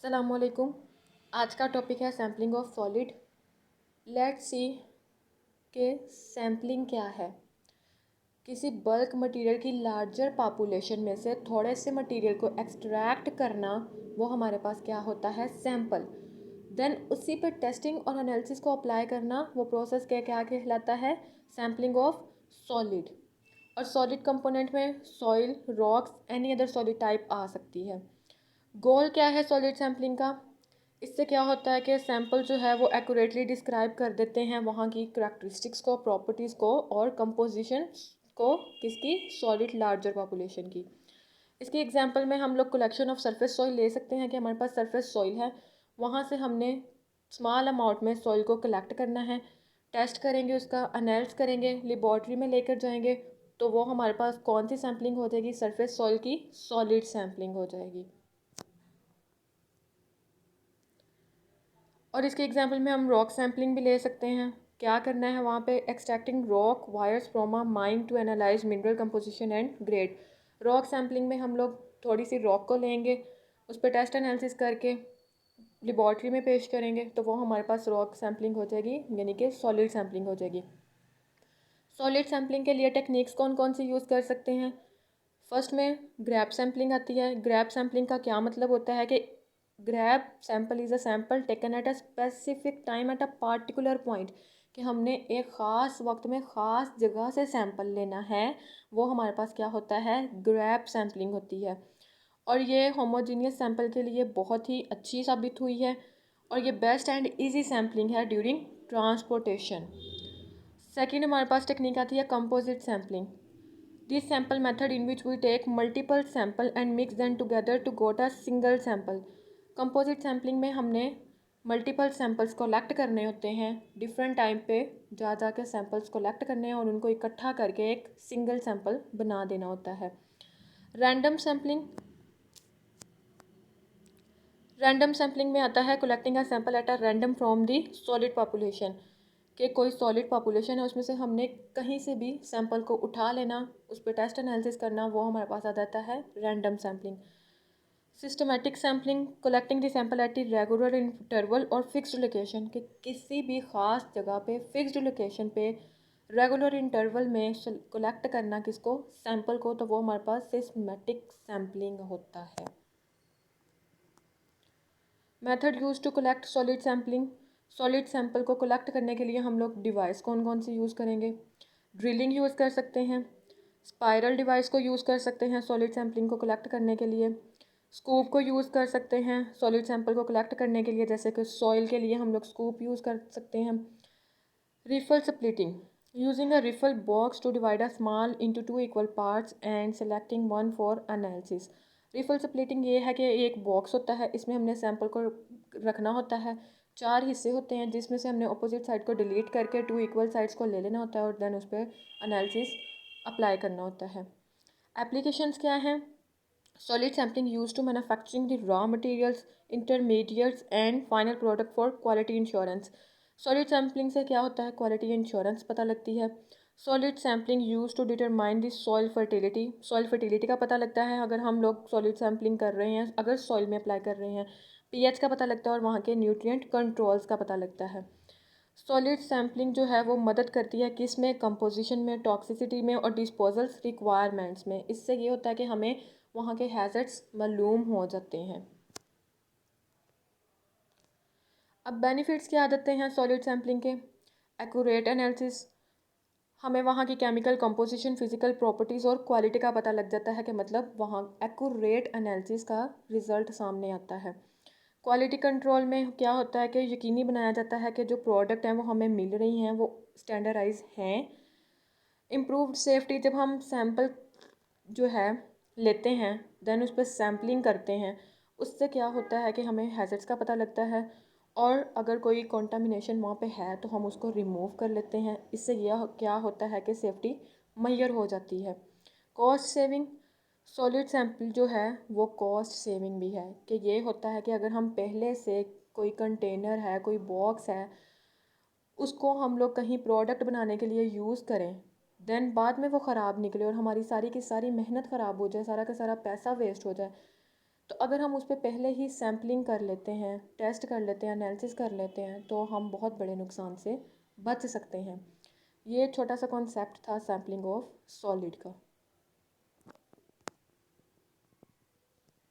अस्सलामुअलैकुम। आज का टॉपिक है sampling of solid. Let's see कि सैम्पलिंग क्या है। किसी बल्क मटेरियल की लार्जर पॉपुलेशन में से थोड़े से मटेरियल को एक्सट्रैक्ट करना, वो हमारे पास क्या होता है, सैम्पल। देन उसी पर टेस्टिंग और एनालिसिस को अप्लाई करना, वो प्रोसेस क्या कहलाता है, सैम्पलिंग ऑफ सॉलिड। और सॉलिड कंपोनेंट में soil, rocks, any other solid type आ सकती है। गोल क्या है सॉलिड सैम्पलिंग का? इससे क्या होता है कि सैंपल जो है वो एक्यूरेटली डिस्क्राइब कर देते हैं वहाँ की करैक्टरिस्टिक्स को, प्रॉपर्टीज़ को और कंपोजिशन को, किसकी, सॉलिड लार्जर पॉपुलेशन की। इसकी एग्जांपल में हम लोग कलेक्शन ऑफ सरफेस सॉइल ले सकते हैं कि हमारे पास सरफेस सॉइल है, वहाँ से हमने स्मॉल अमाउंट में सॉइल को कलेक्ट करना है, टेस्ट करेंगे, उसका एनालिसिस करेंगे, लेबॉर्ट्री में लेकर जाएंगे, तो वो हमारे पास कौन सी सैम्पलिंग हो जाएगी, सरफेस सॉइल की सॉलिड सैम्पलिंग हो जाएगी। और इसके एग्जांपल में हम रॉक सैम्पलिंग भी ले सकते हैं। क्या करना है वहाँ पे, extracting rock wires from a mine to analyse mineral composition and grade. Rock sampling में हम लोग थोड़ी सी रॉक को लेंगे, उस पर टेस्ट एनालिसिस करके लेबॉर्ट्री में पेश करेंगे, तो वो हमारे पास रॉक सैम्पलिंग हो जाएगी, यानी कि सॉलिड सैम्पलिंग हो जाएगी। सॉलिड सैम्पलिंग के लिए टेक्निक्स कौन कौन सी यूज़ कर सकते हैं? फर्स्ट में ग्रैब सैम्पलिंग आती है। ग्रैब सैम्पलिंग का क्या मतलब होता है कि grab sample is a sample taken at a specific time at a particular point, कि हमने एक ख़ास वक्त में ख़ास जगह से सैंपल लेना है, वो हमारे पास क्या होता है, ग्रैब सैम्पलिंग होती है। और ये होमोजीनियस सैंपल के लिए बहुत ही अच्छी साबित हुई है, और ये बेस्ट एंड इजी सैम्पलिंग है ड्यूरिंग ट्रांसपोर्टेशन। सेकेंड हमारे पास टेक्निक आती है composite sampling. This sample method in which we take multiple sample and mix them together to get a single sample. Composite sampling में हमने मल्टीपल सैम्पल्स कलेक्ट करने होते हैं, different time पे जा जा के सैम्पल्स कलेक्ट करने हैं और उनको इकट्ठा करके एक सिंगल सैम्पल बना देना होता है। रैंडम सैम्पलिंग, रैंडम सैम्पलिंग में आता है collecting a sample at a random from the solid population, कि कोई सॉलिड पॉपुलेशन है उसमें से हमने कहीं से भी सैंपल को उठा लेना, उस पर टेस्ट एनालिसिस करना, वो हमारे पास आ जाता है random sampling. Systematic sampling, collecting the sample at the regular interval और फिक्स्ड लोकेशन, कि किसी भी ख़ास जगह पे फिक्स्ड लोकेशन पे रेगुलर इंटरवल में कलेक्ट करना किसको, सैंपल को, तो वो हमारे पास सिस्टमैटिक सैम्पलिंग होता है। Method use to collect solid sampling, solid sample को कलेक्ट करने के लिए हम लोग डिवाइस कौन कौन सी यूज़ करेंगे? ड्रिलिंग यूज़ कर सकते हैं, स्पाइरल डिवाइस को यूज़ कर सकते हैं सॉलिड सैम्पलिंग को कलेक्ट करने के लिए, स्कूप को यूज़ कर सकते हैं सॉलिड सैंपल को कलेक्ट करने के लिए, जैसे कि सॉइल के लिए हम लोग स्कूप यूज़ कर सकते हैं। Riffle splitting, using a riffle box to divide a small into two equal parts and selecting one for analysis. Riffle splitting ये है कि एक बॉक्स होता है, इसमें हमने सैंपल को रखना होता है, चार हिस्से होते हैं जिसमें से हमने अपोजिट साइड को डिलीट करके टू इक्वल साइड्स को ले लेना होता है और देन उस पर एनालिसिस अप्लाई करना होता है। एप्लीकेशंस क्या हैं? Solid sampling use to manufacturing the raw materials, intermediates and final product for quality insurance. Solid sampling से क्या होता है, क्वालिटी इंश्योरेंस पता लगती है। Solid sampling use to determine the soil fertility, soil fertility का पता लगता है अगर हम लोग सॉलिड सैम्पलिंग कर रहे हैं, अगर सॉइल में अप्लाई कर रहे हैं। पीएच का पता लगता है और वहाँ के न्यूट्रिएंट कंट्रोल्स का पता लगता है। सॉलिड सैम्पलिंग जो है वो मदद करती है किस में, कंपोजिशन में, टॉक्सिसिटी में और डिस्पोजल्स रिक्वायरमेंट्स में। इससे ये होता है कि हमें वहाँ के हैज़र्ड्स मालूम हो जाते हैं। अब बेनिफिट्स क्या आ जाते हैं सॉलिड सैम्पलिंग के? एक्यूरेट एनालिसिस, हमें वहाँ की केमिकल कंपोजिशन, फिजिकल प्रॉपर्टीज़ और क्वालिटी का पता लग जाता है, कि मतलब वहाँ एक्यूरेट एनालिसिस का रिज़ल्ट सामने आता है। क्वालिटी कंट्रोल में क्या होता है कि यकीनी बनाया जाता है कि जो प्रोडक्ट हैं वो हमें मिल रही हैं वो स्टैंडर्डाइज हैं। इम्प्रूव्ड सेफ्टी, जब हम सैंपल जो है लेते हैं देन उस पर सैम्पलिंग करते हैं, उससे क्या होता है कि हमें हैज़र्ड्स का पता लगता है, और अगर कोई कंटामिनेशन वहाँ पे है तो हम उसको रिमूव कर लेते हैं। इससे यह क्या होता है कि सेफ्टी मैयर हो जाती है। कॉस्ट सेविंग, सॉलिड सैंपल जो है वो कॉस्ट सेविंग भी है, कि ये होता है कि अगर हम पहले से कोई कंटेनर है, कोई बॉक्स है, उसको हम लोग कहीं प्रोडक्ट बनाने के लिए यूज़ करें, देन बाद में वो ख़राब निकले और हमारी सारी की सारी मेहनत ख़राब हो जाए, सारा का सारा पैसा वेस्ट हो जाए, तो अगर हम उस पर पहले ही सैम्पलिंग कर लेते हैं, टेस्ट कर लेते हैं, एनालिसिस कर लेते हैं, तो हम बहुत बड़े नुकसान से बच सकते हैं। ये छोटा सा कॉन्सेप्ट था सैम्पलिंग ऑफ सॉलिड का।